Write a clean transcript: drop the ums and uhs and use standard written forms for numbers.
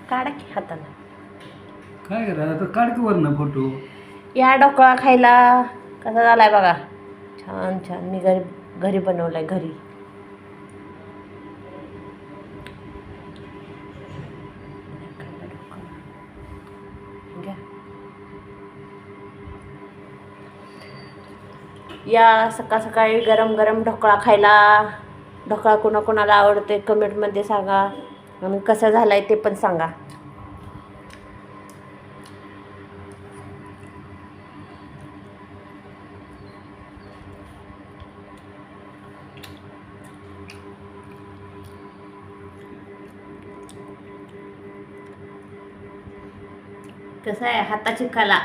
काढा की हाताला. काय करा आता काढ की वरनं फोटो. या ढोकळा खायला. कसा झालाय बघा. छान छान. मी घरी बनवलाय घरी. घ्या. या सकाळ सकाळी गरम गरम ढोकळा खायला. ढोकळा कोणाकोणाला आवडते कमेंटमध्ये सांगा आणि कसा झालाय ते पण सांगा. कसं आहे हाताची कला.